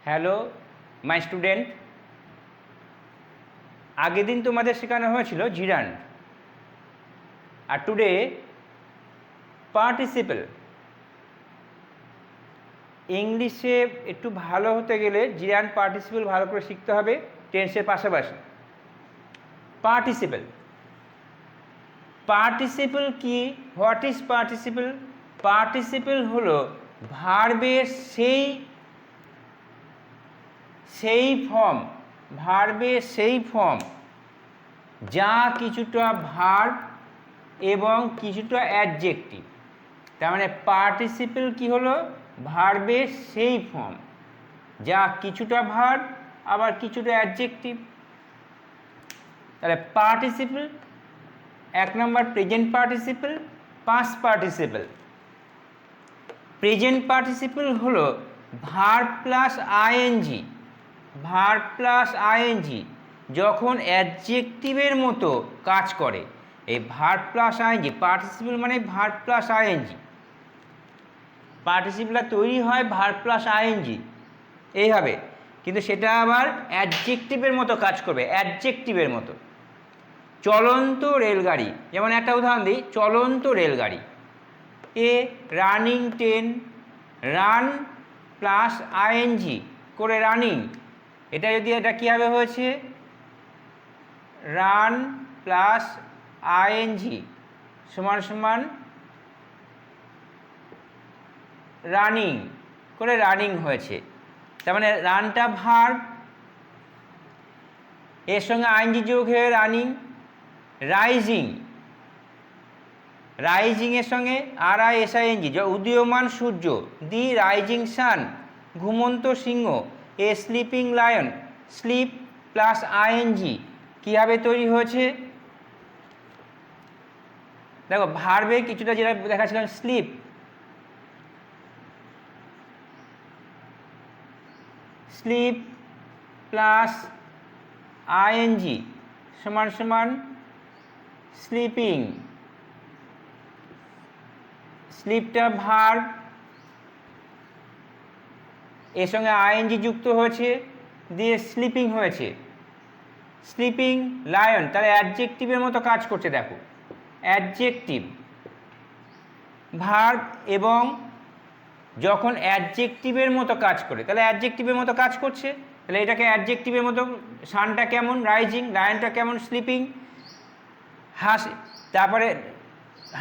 Hello my student, আগের দিন তোমাদের শেখানো হয়েছিল জিরান্ড, আর টুডে পার্টিসিপল। ইংলিশে একটু ভালো হতে গেলে জিরান্ড পার্টিসিপল ভালো করে শিখতে হবে টেন্সের পাশাপাশি। পার্টিসিপল, পার্টিসিপল কি? What is participle? পার্টিসিপল হলো ভার্বের সেই ফর্ম, ভার্বের সেই ফর্ম যা কিছুটা ভার্ব এবং কিছুটা অ্যাডজেক্টিভ। তার মানে পার্টিসিপল কি হলো? ভার্বের সেই ফর্ম যা কিছুটা ভার্ব আবার কিছুটা অ্যাডজেক্টিভ। তাহলে পার্টিসিপল এক নম্বর present participle, past participle. Present participle হলো verb plus ING, verb plus ING যখন অ্যাডজেক্টিভের মতো কাজ করে। এই ভার্ব প্লাস আইএনজি, পার্টিসিপল মানে ভার্ব প্লাস আইএনজি। পার্টিসিপলটা তৈরি হয় ভার্ব প্লাস আইএনজি এইভাবে, কিন্তু সেটা আবার অ্যাডজেক্টিভের মতো কাজ করবে, অ্যাডজেক্টিভের মতো। চলন্ত রেলগাড়ি, যেমন একটা উদাহরণ দিই, চলন্ত রেলগাড়ি। A running train, run plus ING করে রানিং, এটা যদি এটা কীভাবে হয়েছে? রান প্লাস আইএনজি সমান সমান রানিং করে রানিং হয়েছে। তার মানে রানটা ভার্ব, এর সঙ্গে আইএনজি যোগ হয়ে রানিং। রাইজিং, রাইজিংয়ের সঙ্গে RISING উদীয়মান সূর্য। দি রাইজিং সান, ঘুমন্ত সিংহ। A sleeping lion, sleep plus ING কীভাবে তৈরি হয়েছে? দেখো ভার্বে কিছুটা যেটা দেখাচ্ছিলাম, স্লিপ, স্লিপ প্লাস আইএনজি সমান সমান স্লিপিং। স্লিপটা ভার্ব, এর সঙ্গে আইএনজি যুক্ত হয়েছে দিয়ে স্লিপিং হয়েছে। স্লিপিং লায়ন, তাহলে অ্যাডজেক্টিভের মতো কাজ করছে। দেখো অ্যাডজেক্টিভ ভার্ব, এবং যখন অ্যাডজেক্টিভের মতো কাজ করে তাহলে অ্যাডজেক্টিভের মতো কাজ করছে, তাহলে এটাকে অ্যাডজেক্টিভের মতো। সানটা কেমন? রাইজিং। লায়নটা কেমন? স্লিপিং। হাসি, তারপরে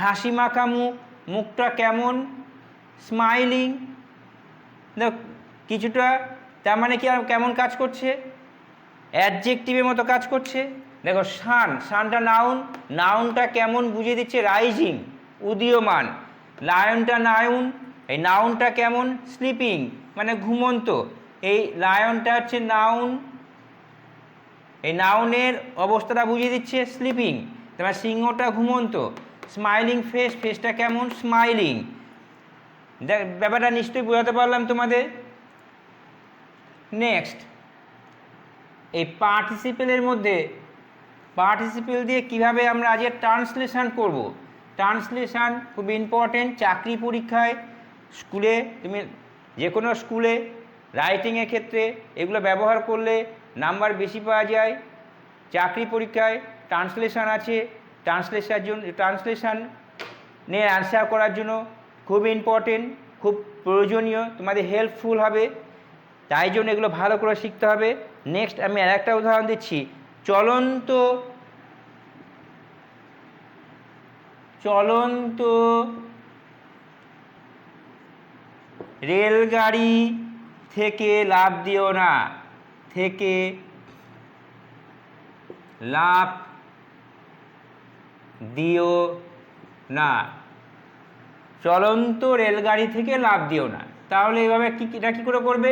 হাসি মাখা মুখ, মুখটা কেমন? স্মাইলিং। দেখো কিছুটা, তার মানে কি কেমন কাজ করছে? অ্যাডজেক্টিভের মতো কাজ করছে। দেখো সান, সানটা নাউন, নাউনটা কেমন বুঝিয়ে দিচ্ছে? রাইজিং, উদীয়মান। লায়নটা নাউন, এই নাউনটা কেমন? স্লিপিং মানে ঘুমন্ত। এই লায়নটা হচ্ছে নাউন, এই নাউনের অবস্থাটা বুঝিয়ে দিচ্ছে স্লিপিং। তারপর সিংহটা ঘুমন্ত। স্মাইলিং ফেস, ফেসটা কেমন? স্মাইলিং। দেখ ব্যাপারটা নিশ্চয়ই বোঝাতে পারলাম তোমাদের। নেক্সট, এই পার্টিসিপেলের মধ্যে পার্টিসিপেল দিয়ে কিভাবে আমরা আজকে ট্রান্সলেশন করব। ট্রান্সলেশন খুব ইম্পর্টেন্ট। চাকরি পরীক্ষায়, স্কুলে, তুমি যে কোনো স্কুলে রাইটিংয়ের ক্ষেত্রে এগুলো ব্যবহার করলে নাম্বার বেশি পাওয়া যায়। চাকরি পরীক্ষায় ট্রান্সলেশন আছে, ট্রান্সলেশন নিয়ে অ্যান্সার করার জন্য খুব ইম্পর্টেন্ট, খুব প্রয়োজনীয়, তোমাদের হেল্পফুল হবে। তাই জন্য এগুলো ভালো করে শিখতে হবে। নেক্সট আমি আর একটা উদাহরণ দিচ্ছি। চলন্ত রেলগাড়ি থেকে লাফ দিও না, থেকে লাফ দিও না। চলন্ত রেলগাড়ি থেকে লাফ দিও না। তাহলে এইভাবে এটা কী করে করবে?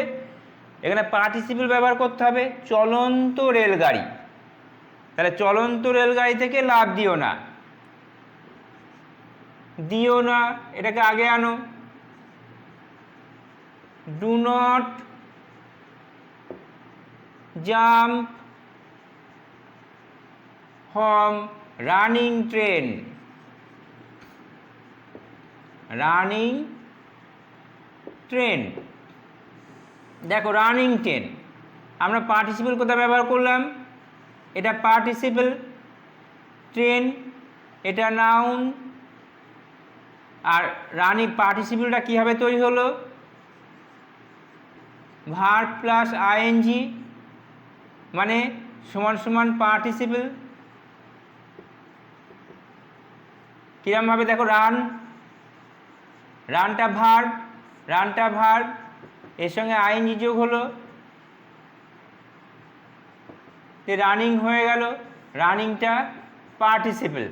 এখানে পার্টিসিপল ব্যবহার করতে হবে, চলন্ত রেলগাড়ি। তাহলে চলন্ত রেলগাড়ি থেকে লাফ দিও না, দিও না এটাকে আগে আনো। Do not jump from running train, running train. দেখো রানিং ট্রেন, আমরা পার্টিসিপল কোথায় ব্যবহার করলাম, এটা পার্টিসিপল, ট্রেন এটা নাউন, আর রানিং পার্টিসিপলটা কীভাবে তৈরি হলো, ভার্ব প্লাস আইএনজি মানে সমান সমান পার্টিসিপল। কীরকমভাবে দেখো, রানটা ভার্ব, এর সঙ্গে আইএনজি যোগ হলো, রানিং হয়ে গেল, রানিংটা পার্টিসিপল।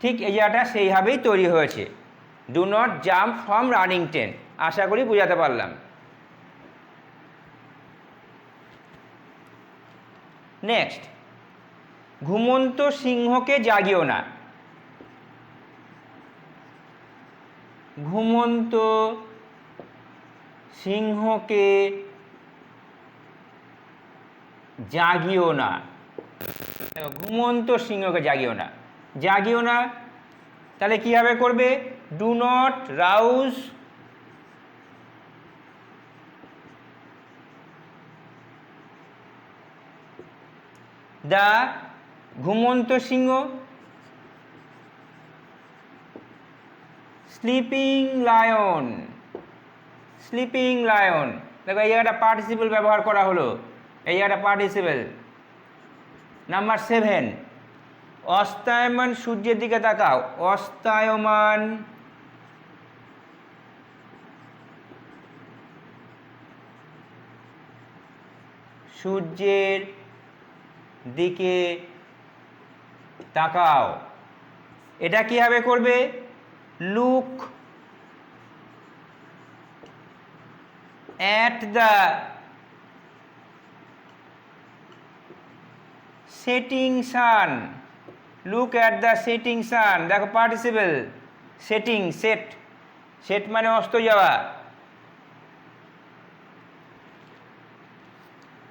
ঠিক এই জায়গাটা সেইভাবেই তৈরি হয়েছে, do not jump from running train. আশা করি বোঝাতে পারলাম। নেক্সট, ঘুমন্ত সিংহকে জাগিও না। ঘুমন্ত সিংহকে জাগিও না। ঘুমন্ত সিংহকে জাগিও না, জাগিও না, তাহলে কীভাবে করবে, ডু নট রাউজ দ্য ঘুমন্ত সিংহ স্লিপিং লায়ন। স্লিপিং লায়ন, দেখো এই জায়গাটা পার্টিসিপল ব্যবহার করা হলো, এই জায়গাটা পার্টিসিপল। নাম্বার 7, অস্তায়মান সূর্যের দিকে তাকাও। অস্তায়মান সূর্যের দিকে তাকাও, এটা কিভাবে করবে, look at the setting San. Look at the setting সান, দেখো পার্টিসিপল, সেটিং, সেট মানে অস্ত যাওয়া।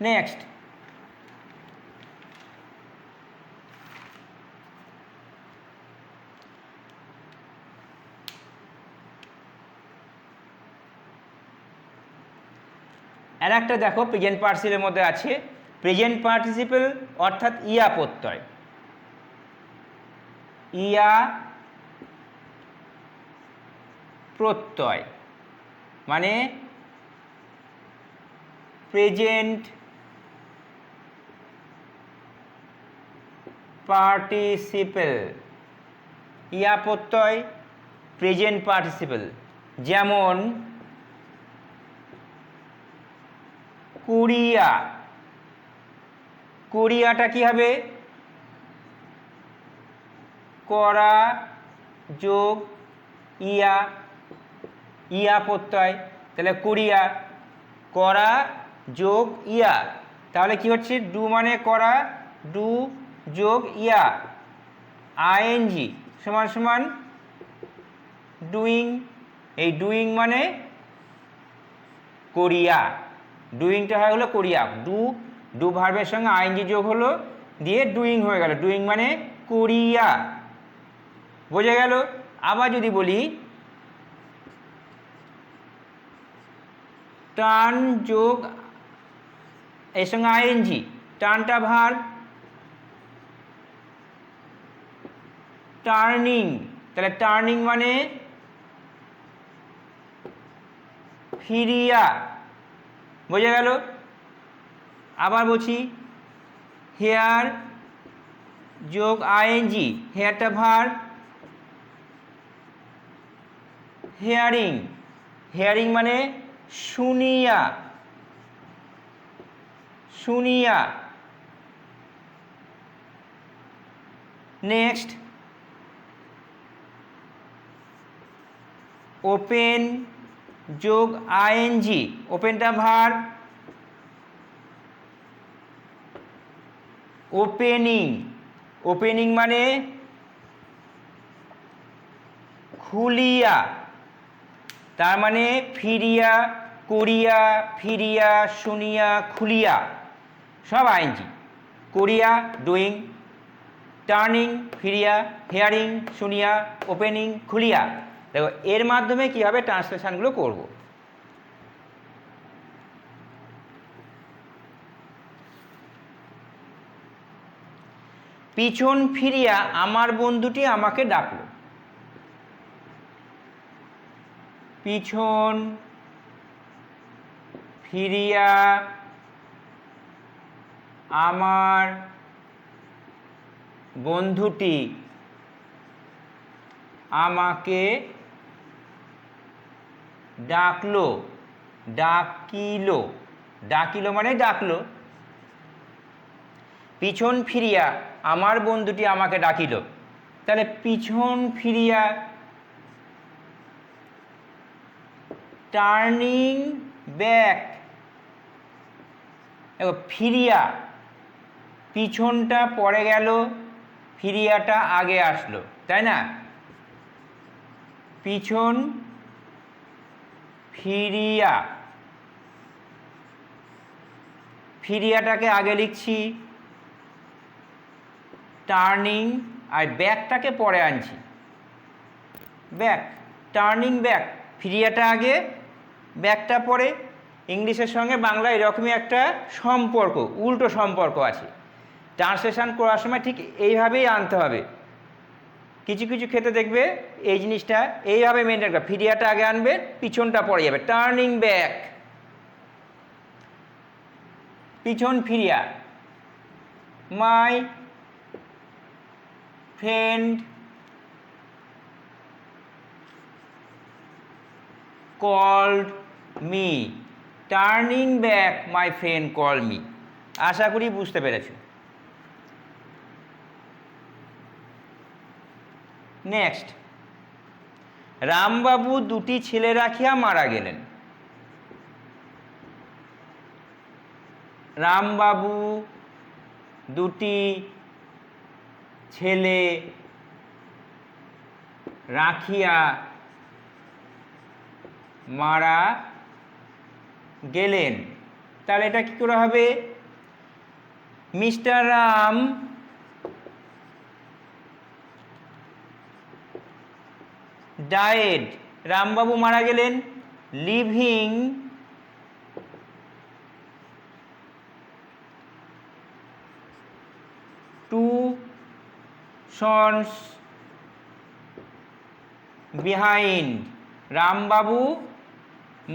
নেক্সট, আর একটা দেখো প্রেজেন্ট পার্টিসিপলের মধ্যে আছে, প্রেজেন্ট পার্টিসিপল অর্থাৎ ইয়া প্রত্যয়। ইয়া প্রত্যয় মানে প্রেজেন্ট পার্টিসিপল, ইয়া প্রত্যয় প্রেজেন্ট পার্টিসিপল। যেমন কোরিয়া, কোরিয়াটা কি হবে, করা যোগ ইয়া, ইয়া প্রত্যয়, তাহলে কোরিয়া, করা যোগ ইয়া, তাহলে কি হচ্ছে, ডু মানে করা, ডু যোগ ইয়া, আইএনজি সমান সমান ডুইং। এই ডুইং মানে কোরিয়া, ডুইংটা হয়ে হলো কোরিয়া, ডু ভার্বের সঙ্গে আইএনজি যোগ হলো, দিয়ে ডুইং হয়ে গেল, ডুইং মানে কোরিয়া। বোঝা গেল। আবার যদি বলি টার্ন যোগ এর সঙ্গে আইএনজি, টার্নটা ভার্ব, টার্নিং, তাহলে টার্নিং মানে ফিরিয়া। বোঝা গেল। আবার বলছি হেয়ার যোগ আইএনজি, হেয়ারটা ভার্ব, হেয়ারিং, হেয়ারিং মানে শুনিয়া, শুনিয়া। নেক্সট, ওপেন যোগ আইএনজি, ওপেনটা ভার্ব, ওপেনিং, ওপেনিং মানে খুলিয়া, তার মানে ফিরিয়া, কোরিয়া, ফিরিয়া, শুনিয়া, খুলিয়া, সব আইএনজি। কোরিয়া ডুইং, টার্নিং ফিরিয়া, হেয়ারিং শুনিয়া, ওপেনিং খুলিয়া। দেখো এর মাধ্যমে কীভাবে ট্রান্সলেশনগুলো করব। পিছন ফিরিয়া আমার বন্ধুটি আমাকে ডাকলো। পিছন ফিরিয়া আমার বন্ধুটি আমাকে ডাকলো। ডাকিলো, ডাকিলো মানে ডাকলো। পিছন ফিরিয়া আমার বন্ধুটি আমাকে ডাকিল। তাহলে পিছন ফিরিয়া, টার্নিং ব্যাক। দেখো ফিরিয়া, পিছনটা পরে গেল, ফিরিয়াটা আগে আসলো, তাই না? পিছন ফিরিয়া, ফিরিয়াটাকে আগে লিখছি, টার্নিং আর ব্যাকটাকে পরে আনছি। ব্যাক, টার্নিং ব্যাক, ফিরিয়াটা আগে ব্যাকটা পরে। ইংলিশের সঙ্গে বাংলা এরকমই একটা সম্পর্ক, উল্টো সম্পর্ক আছে। ট্রান্সলেশন করার সময় ঠিক এইভাবেই আনতে হবে। কিছু কিছু ক্ষেত্রে দেখবে এই জিনিসটা এইভাবে মেনটেন করা, ফিরিয়াটা আগে আনবে, পিছনটা পরে যাবে, টার্নিং ব্যাক। পিছন ফিরিয়া, my friend called me, turning back my friend called me। আশা করি বুঝতে পেরেছো। নেক্সট, রামবাবু দুটি ছেলে রাখিয়া মারা গেলেন। রামবাবু দুটি ছেলে রাখিয়া মারা গেলেন। তাহলে এটা কি করে হবে? মিস্টার রাম ডায়েড, রামবাবু মারা গেলেন, লিভিং টু সন্স বিহাইন্ড। রামবাবু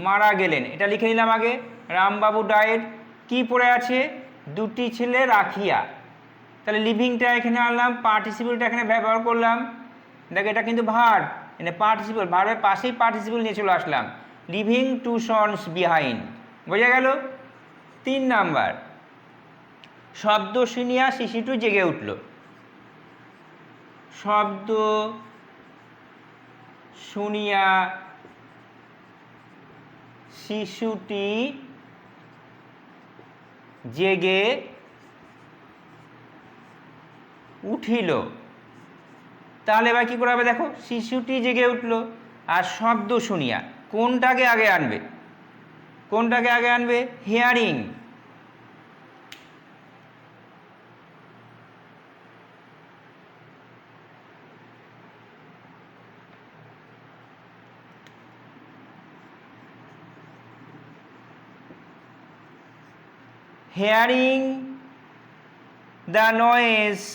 মারা গেলেন, এটা লিখে নিলাম আগে। রামবাবু ডায়েড, কি পড়ে আছে? দুটি ছেলে রাখিয়া। তাহলে লিভিংটা এখানে আনলাম, পার্টিসিপলটা এখানে ব্যবহার করলাম। দেখো এটা কিন্তু ভার্ব, মানে পার্টিসিপল, ভার্বের পাশেই পার্টিসিপল নিয়ে চলে আসলাম, লিভিং টু সন্স বিহাইন্ড। বোঝা গেল? 3 নাম্বার, শব্দ শুনিয়া শিশুটি জেগে উঠল। শব্দ শুনিয়া শিশুটি জেগে উঠিল। তাহলে এবার কি করে হবে? দেখো শিশুটি জেগে উঠল আর শব্দ শুনিয়া, কোনটাকে আগে আনবে? কোনটাকে আগে আনবে? Hearing. Hearing the noise,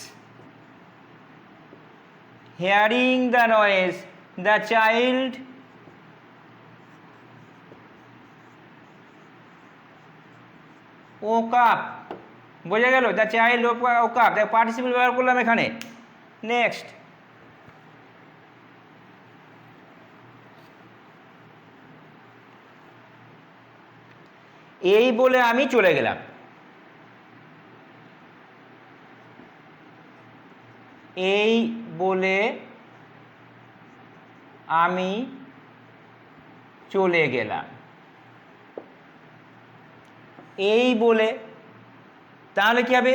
hearing the noise, the child woke up। বোঝা গেল? দ্য চাইল্ড woke up, তাই পার্টিসিপল ব্যবহার করলাম এখানে। নেক্সট, এই বলে আমি চলে গেলাম। এই বলে আমি চলে গেলাম। এই বলে, তাহলে কি হবে?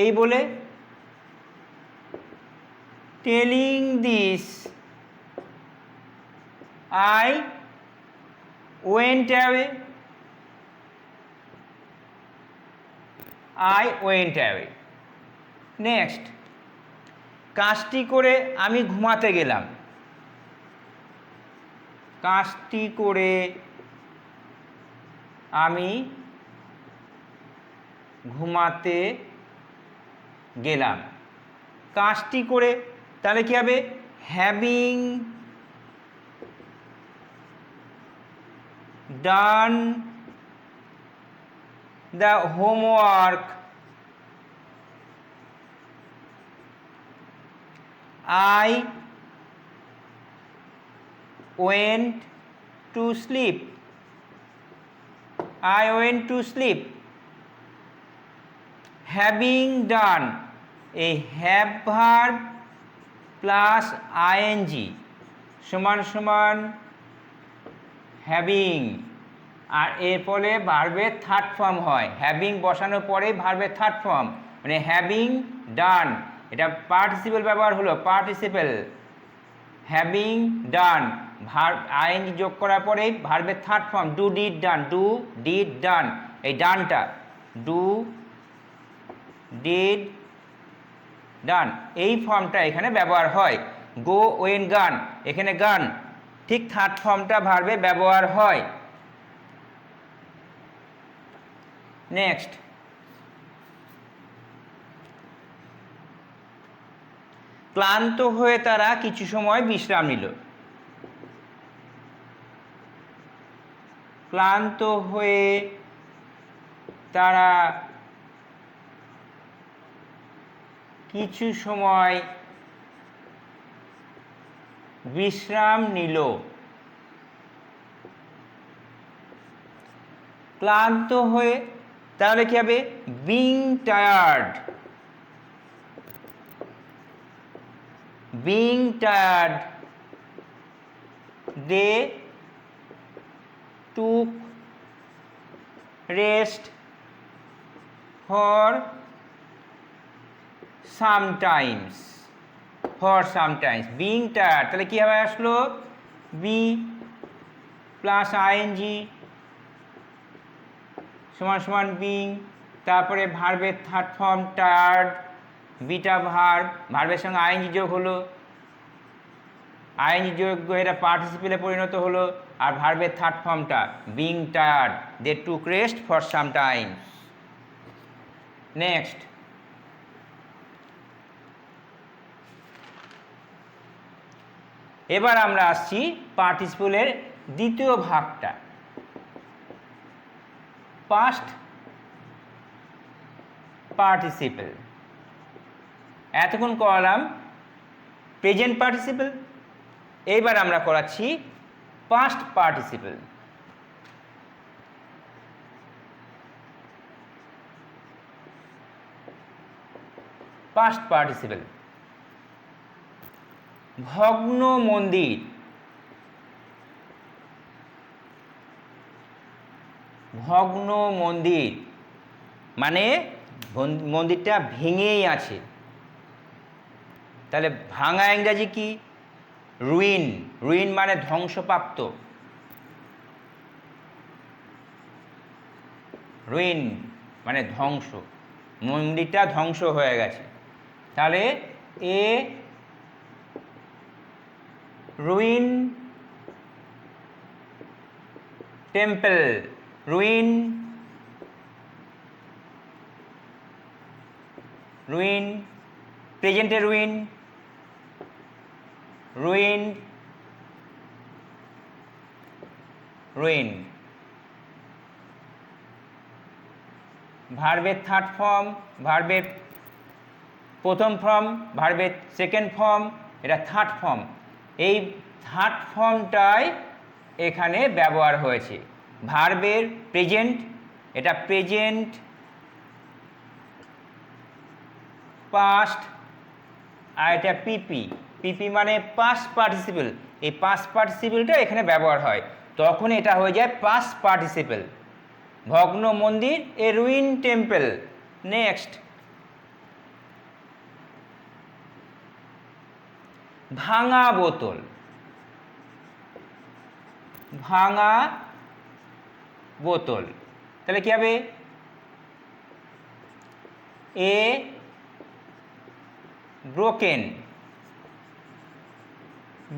এই বলে, telling this I went away, I went away. Next, কাজটি করে আমি ঘুমাতে গেলাম। কাজটি করে আমি ঘুমাতে গেলাম। কাজটি করে, তাহলে কি হবে? Having done the homework I went to sleep. I went to sleep. Having done, a have verb plus ing সমান সমান হ্যাভিং, আর এর ফলে ভার্বের থার্ড ফর্ম হয়। হ্যাভিং বসানোর পরে ভার্বের থার্ড ফর্ম, মানে হ্যাভিং ডান, এটা পার্টিসিপেল ব্যবহার হলো, participle having done, verb ING যোগ করার পরে ভার্বের third form do did done, do did done, এই ডানটা ডু ডিড ডান, এই ফর্মটা এখানে ব্যবহার হয়। গো ওয়েন গান, এখানে গান, ঠিক থার্ড ফর্মটা ভার্বে ব্যবহার হয়। নেক্সট, ক্লান্ত হয়ে তারা কিছু সময় বিশ্রাম নিল। ক্লান্ত হয়ে তারা কিছু সময় বিশ্রাম নিল। ক্লান্ত হয়ে, তাহলে কি হবে? Being tired, being tired they took rest for sometimes, for sometimes. Being tired, তাহলে কি হবে? আসলো বি প্লাস আইএনজি সমান সমান বিং, তারপরে ভার্বের third form tired, beta verb, ভার্বের সঙ্গে আইএনজি যোগ হলো, আইএনজি যোগ এটা পার্টিসিপেলে পরিণত হলো, আর ভার্বের থার্ড ফর্মটা being tired they took rest for some time. Next, এবার আমরা আসছি পার্টিসিপেলের দ্বিতীয় ভাগটা, পাস্ট পার্টিসিপেল। এতক্ষণ করালাম প্রেজেন্ট পার্টিসিপেল, এইবার আমরা করাচ্ছি পাস্ট পার্টিসিপেল। পাস্ট পার্টিসিপেল, ভগ্ন মন্দির, ভগ্ন মন্দির মানে মন্দিরটা ভেঙেই আছে, তাহলে ভাঙা ইংরাজি কি? রুইন, রুইন মানে ধ্বংসপ্রাপ্ত, রুইন মানে ধ্বংস, মন্দিরটা ধ্বংস হয়ে গেছে। তাহলে a ruin temple, ruin, ruin প্রেজেন্টে রুইন, রুইন, রুইন ভার্বের থার্ড ফর্ম, ভার্বের প্রথম ফর্ম, ভার্বের সেকেন্ড ফর্ম, এটা থার্ড ফর্ম, এই থার্ড ফর্মটাই এখানে ব্যবহার হয়েছে। ভার্বের প্রেজেন্ট, এটা প্রেজেন্ট পাস্ট, আর এটা পিপি, পিপি মানে পাস্ট পার্টিসিপেল, এই পাস্ট পার্টিসিপেলটা এখানে ব্যবহার হয়, তখন এটা হয়ে যায় পাস্ট পার্টিসিপেল। ভগ্ন মন্দির, এ রুইন টেম্পল। নেক্সট, ভাঙা বোতল, ভাঙা বোতল, তাহলে কি হবে? A broken,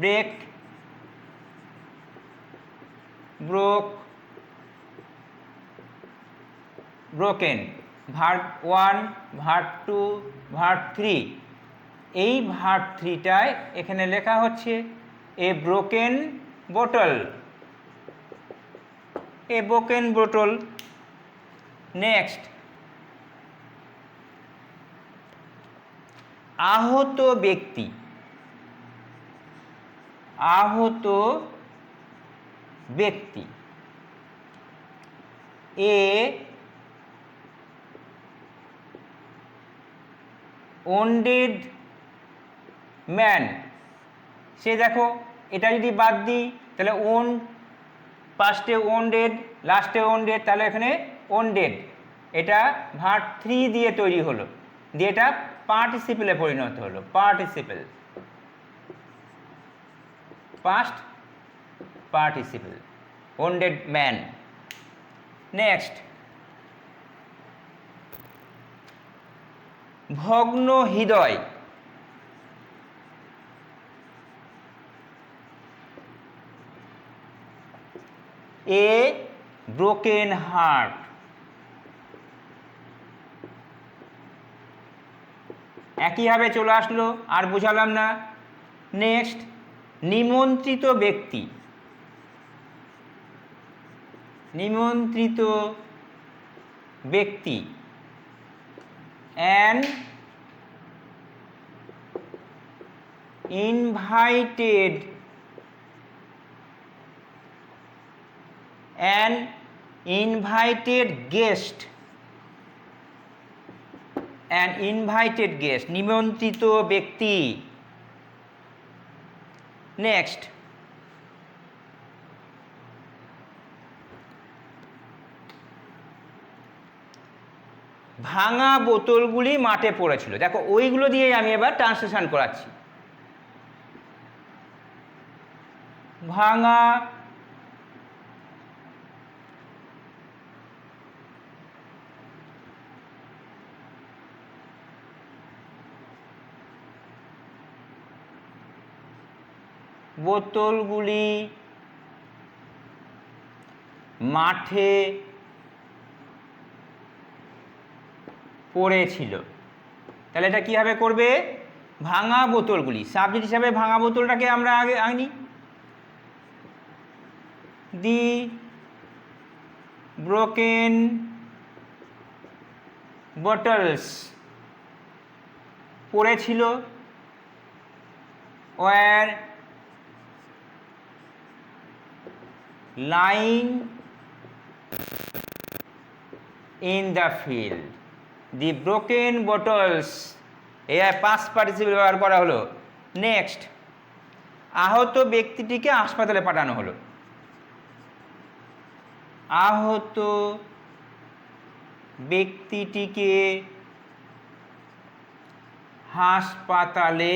break, broke, broken, verb 1, verb 2, verb 3, এই ভার্ব থ্রিটায় এখানে লেখা হচ্ছে এ ব্রোকেন বোতল, এ ব্রোকেন বোতল। নেক্সট, আহত ব্যক্তি, আহত ব্যক্তি, এ ওন্ডেড ম্যান। সে দেখো এটা যদি বাদ দিই তাহলে ওন, ফার্স্টে ওন্ডেড, লাস্টে ওন্ডেড, তাহলে এখানে ওন্ডেড, এটা ভার্ব থ্রি দিয়ে তৈরি হলো, দিয়ে এটা পার্টিসিপেলে পরিণত হলো, participle, past participle, wounded man. Next, ভগ্ন হৃদয়, এ ব্রোকেন হার্ট। একইভাবে চলে আসলো, আর বুঝালাম না। নেক্সট, নিমন্ত্রিত ব্যক্তি, নিমন্ত্রিত ব্যক্তি, an invited, an invited guest, an invited guest, নিমন্ত্রিত ব্যক্তি। নেক্সট, ভাঙা বোতলগুলি মাঠে পড়েছিল। দেখো ওইগুলো দিয়ে আমি এবার ট্রান্সলেশন করাচ্ছি। ভাঙা বোতলগুলি মাঠে পড়েছিল। তাহলে এটা কীভাবে করবে? ভাঙা বোতলগুলি, সাবজেক্ট হিসাবে ভাঙা বোতলটাকে আমরা আগে আনি। দি ব্রোকেন বটলস পড়েছিল, were lying in the field, the broken bottles, এর পাস্ট পার্টিসিপল ব্যবহার করা হলো। নেক্সট, আহত ব্যক্তিটিকে হাসপাতালে পাঠানো হলো, আহত ব্যক্তিটিকে হাসপাতালে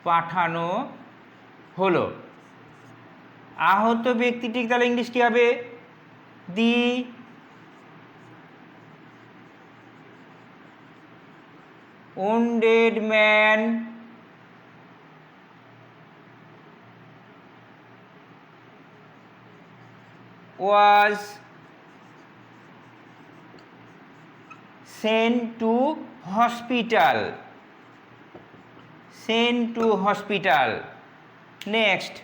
পাঠানো হলো। আহত ব্যক্তিটি তাহলে ইংলিশ কী হবে? দি wounded man was sent to hospital, sent to hospital. Next,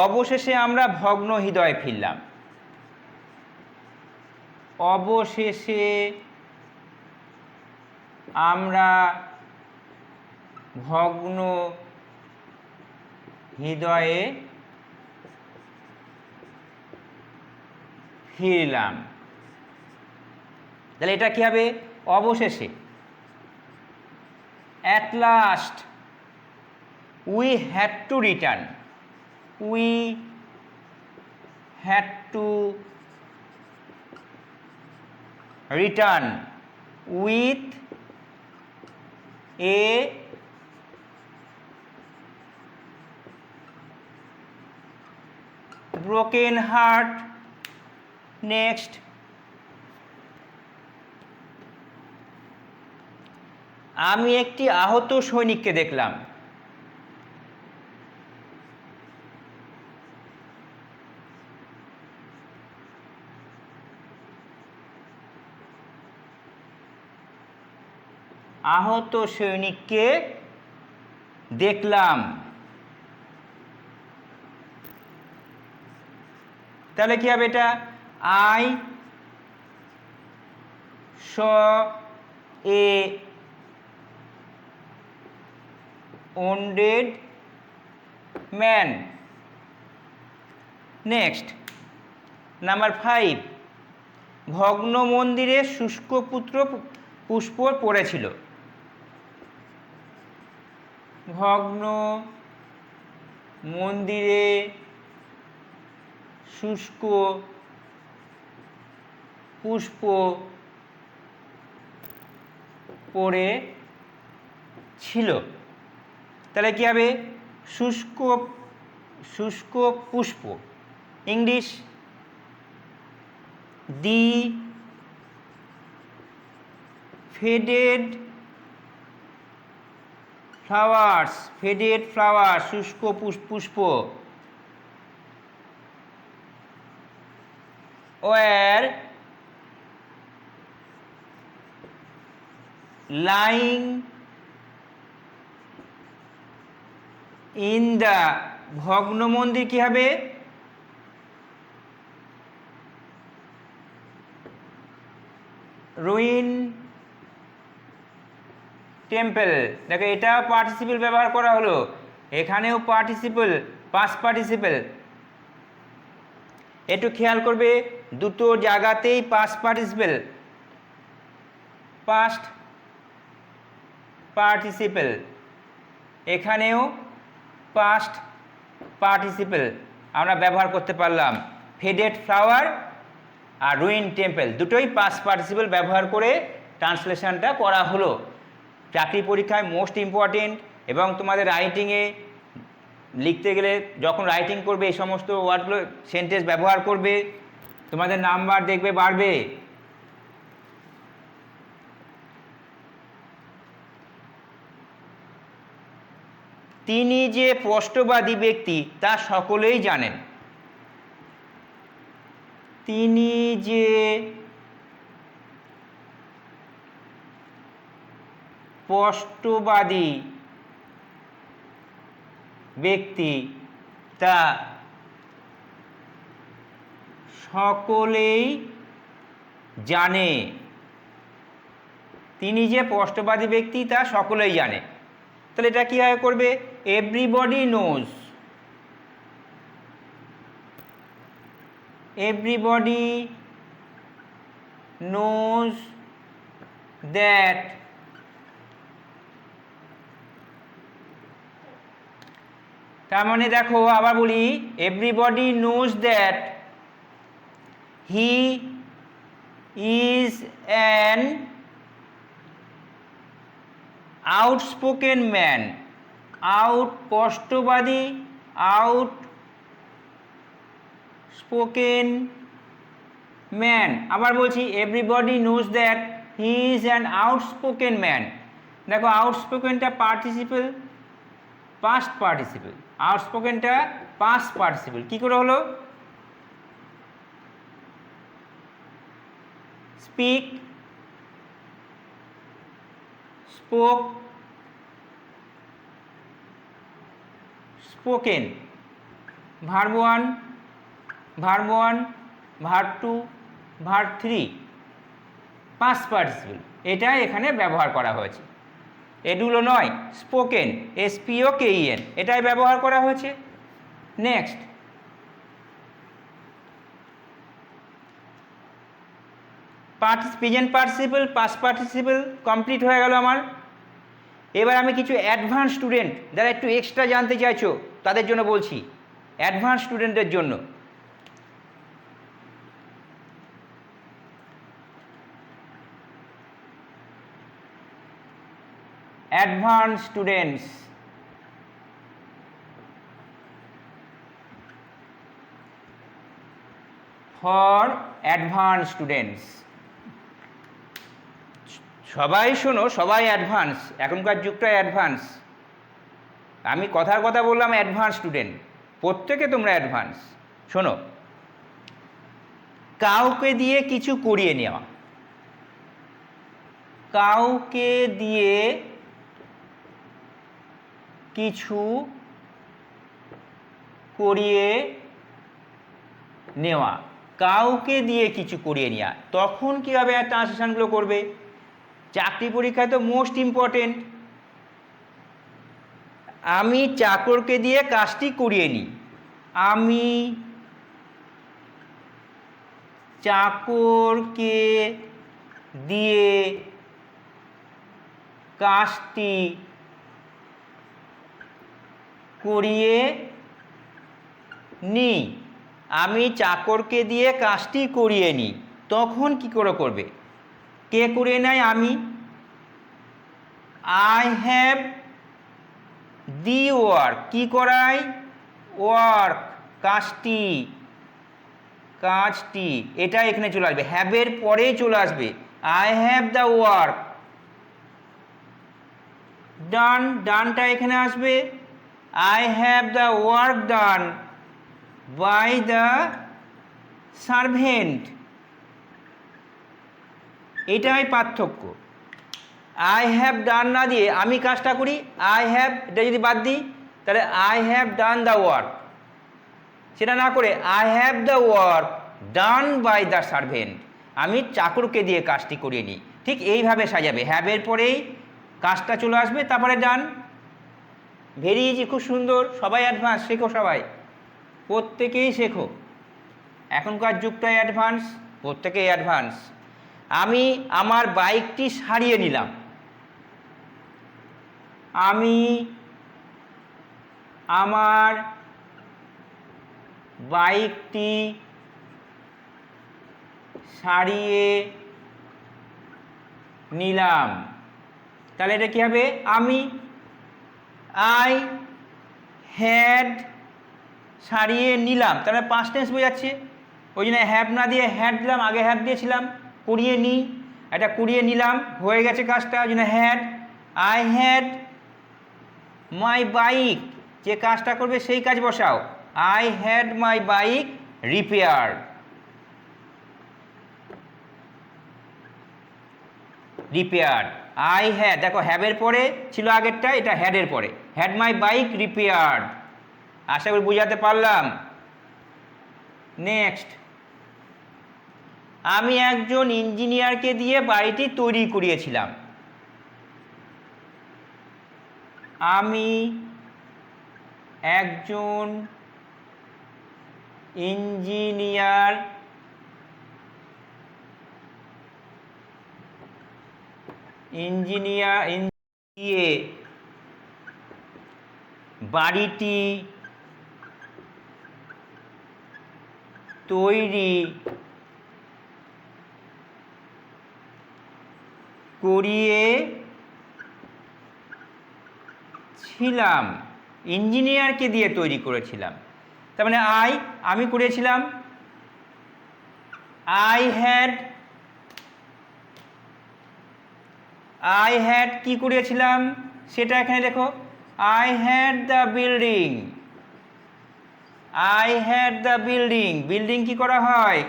অবশেষে আমরা ভগ্ন হৃদয়ে ফিরলাম, অবশেষে আমরা ভগ্ন হৃদয়ে ফিরলাম। তাহলে এটা কি হবে? অবশেষে, at last we had to return, we had to return with a broken heart. Next, আমি একটি আহত সৈনিককে দেখলাম, আহত সৈনিককে দেখলাম। তাহলে কি হবে এটা? I saw A wounded man. Next number 5, ভগ্ন মন্দিরে শুষ্ক পুষ্প পড়েছিল। ভগ্ন মন্দিরে শুষ্ক পুষ্প পড়েছিল। তাহলে কি হবে? শুষ্ক পুষ্প, ইংলিশ দি ফেডেড ফ্লাওয়ার্স, শুষ্ক পুষ্প were lying in the, ভগ্ন মন্দির কি হবে? Ruin temple. দেখো এটা পার্টিসিপল ব্যবহার করা হলো, এখানেও পার্টিসিপল, পাস্ট পার্টিসিপল। একটু খেয়াল করবে, দুটো জায়গাতেই পাস্ট পার্টিসিপল, পাস্ট পার্টিসিপল, এখানেও পাস্ট পার্টিসিপল আমরা ব্যবহার করতে পারলাম। ফেডেড ফ্লাওয়ার আর রুইন টেম্পল দুটোই পাস্ট পার্টিসিপল ব্যবহার করে ট্রান্সলেশনটা করা হলো। চাকরি পরীক্ষায় মোস্ট ইম্পর্টেন্ট, এবং তোমাদের রাইটিংয়ে লিখতে গেলে যখন রাইটিং করবে এই সমস্ত ওয়ার্ডগুলো সেন্টেন্স ব্যবহার করবে, তোমাদের নাম্বার দেখবে বাড়বে। তিনি যে স্পষ্টবাদী ব্যক্তি তা সকলেই জানেন। তিনি যে স্পষ্টবাদী ব্যক্তি তা সকলেই জানে। তিনি যে স্পষ্টবাদী ব্যক্তি তা সকলেই জানে। তাহলে এটা কীভাবে করবে? Everybody knows, everybody knows that, তার মানে দেখো আবার বলি, everybody knows that he is an outspoken man. স্পষ্টবাদী, আউটস্পোকেন ম্যান। আবার বলছি, everybody knows that he is an outspoken man. দেখো আউটস্পোকেনটা পার্টিসিপল, পাস্ট পার্টিসিপল, আউটস্পোকেনটা পাস্ট পার্টিসিপল। কি করে হলো? Speak, spoke, spoken. Verb 1, verb 1, verb 2, verb 3, past participle, এটা এখানে ব্যবহার করা হয়েছে। এগুলো নয়, স্পোকেন, SPOKEN, এটাই ব্যবহার করা হয়েছে। Next present participle, past participle complete হয়ে গেল আমার। এবার আমি কিছু অ্যাডভান্স স্টুডেন্ট যারা একটু এক্সট্রা জানতে চাইছো তাদের জন্য বলছি, অ্যাডভান্স স্টুডেন্টের জন্য। Advanced students, for advanced students, সবাই শোনো, সবাই অ্যাডভান্স, এখনকার যুগটা অ্যাডভান্স। আমি কথার কথা বললাম অ্যাডভান্স স্টুডেন্ট, প্রত্যেকে তোমরা অ্যাডভান্স। শোনো, কাউকে দিয়ে কিছু করিয়ে নেওয়া, কাউকে দিয়ে কিছু করিয়ে নেওয়া, কাউকে দিয়ে কিছু করিয়ে নেওয়া। তখন কীভাবে ট্রান্সলেশনগুলো করবে? চাকরি পরীক্ষায় তো মোস্ট ইম্পর্টেন্ট। আমি চাকরকে দিয়ে কাজটি করিয়ে নিই, আমি চাকরকে দিয়ে কাজটি করিয়ে নিই, আমি চাকরকে দিয়ে কাজটি করিয়ে নিই। তখন কি করে করবে? কে করিয়ে নেয়? আমি। আই হ্যাভ দি ওয়ার্ক, কি করাই? ওয়ার্ক, কাজটি, কাজটি, এটা এখানে চলে আসবে, হ্যাভের পরেই চলে আসবে। I have the work done, ডানটা এখানে আসবে। I have the work done by the servant, এটাই পার্থক্য। আই হ্যাভ ডান না দিয়ে আমি কাজটা করি, আই হ্যাভ, এটা যদি বাদ দিই তাহলে I have done the work, সেটা না করে I have the work done by the servant, আমি চাকরকে দিয়ে কাজটি করিয়ে নিই। ঠিক এইভাবে সাজাবে, হ্যাভের পরেই কাজটা চলে আসবে, তারপরে ডান। ভেরি ইজি, খুব সুন্দর। সবাই অ্যাডভান্স, শেখো সবাই, প্রত্যেকেই শেখো। এখনকার যুগটা অ্যাডভান্স, প্রত্যেকেই অ্যাডভান্স। আমি আমার বাইকটি সারিয়ে নিলাম, আমি আমার বাইকটি সারিয়ে নিলাম, তাহলে এটা কী হবে? আমি, আই হ্যাড সারিয়ে নিলাম, তাহলে পাস্ট টেন্স বোঝাচ্ছে, ওই জন্য হ্যাভ না দিয়ে হ্যাড দিলাম, আগে হ্যাভ দিয়েছিলাম। করিয়ে নিই, এটা করিয়ে নিলাম, হয়ে গেছে কাজটা, ওই জন্য had. I had my bike, যে কাজটা করবে সেই কাজ বসাও। I had my bike repaired, repaired. I had, দেখো হ্যাভের পরে ছিল আগেরটা, এটা হ্যাডের পরে, হ্যাড মাই বাইক রিপেয়ার্ড। আশা করি বুঝাতে পারলাম। নেক্সট, আমি একজন ইঞ্জিনিয়ারকে দিয়ে বাড়িটি তৈরি করিয়েছিলাম, আমি একজন ইঞ্জিনিয়ার দিয়ে বাড়িটি তৈরি করিয়েছিলাম, ইঞ্জিনিয়ারকে দিয়ে তৈরি করেছিলাম। তার মানে আমি করেছিলাম, আই হ্যাড কি করেছিলাম সেটা এখানে দেখো, I had the building, I had the building, building কি করা হয়?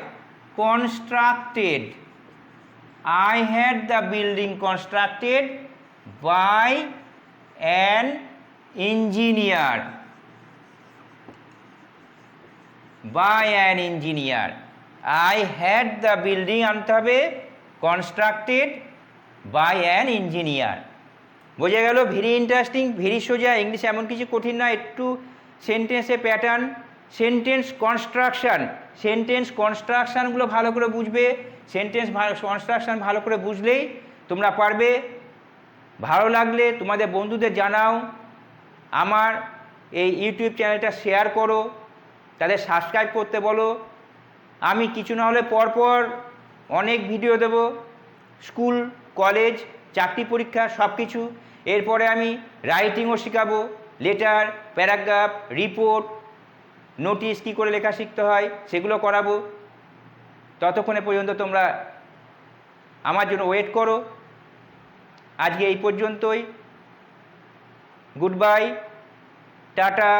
Constructed. I had the building constructed by an engineer, by an engineer. I had the building আনতে হবে constructed by an engineer। বোঝা গেল? ভেরি ইন্টারেস্টিং, ভেরি সোজা, English এমন কিছু কঠিন না। একটু সেন্টেন্সের প্যাটার্ন, সেন্টেন্স কনস্ট্রাকশানগুলো ভালো করে বুঝবে। সেন্টেন্স কনস্ট্রাকশান ভালো করে বুঝলেই তোমরা পারবে। ভালো লাগলে তোমাদের বন্ধুদের জানাও, আমার এই ইউটিউব চ্যানেলটা শেয়ার করো, তাদের সাবস্ক্রাইব করতে বলো। আমি কিছু না হলে পরপর অনেক ভিডিও দেব, স্কুল, কলেজ, চাকরি পরীক্ষা সব কিছু। এরপরে আমি রাইটিংও শেখাবো, লেটার, প্যারাগ্রাফ, রিপোর্ট, নোটিশ কী করে লেখা শিখতে হয় সেগুলো করাবো। ততক্ষণে পর্যন্ত তোমরা আমার জন্য ওয়েট করো। আজকে এই পর্যন্তই। Good bye, tata.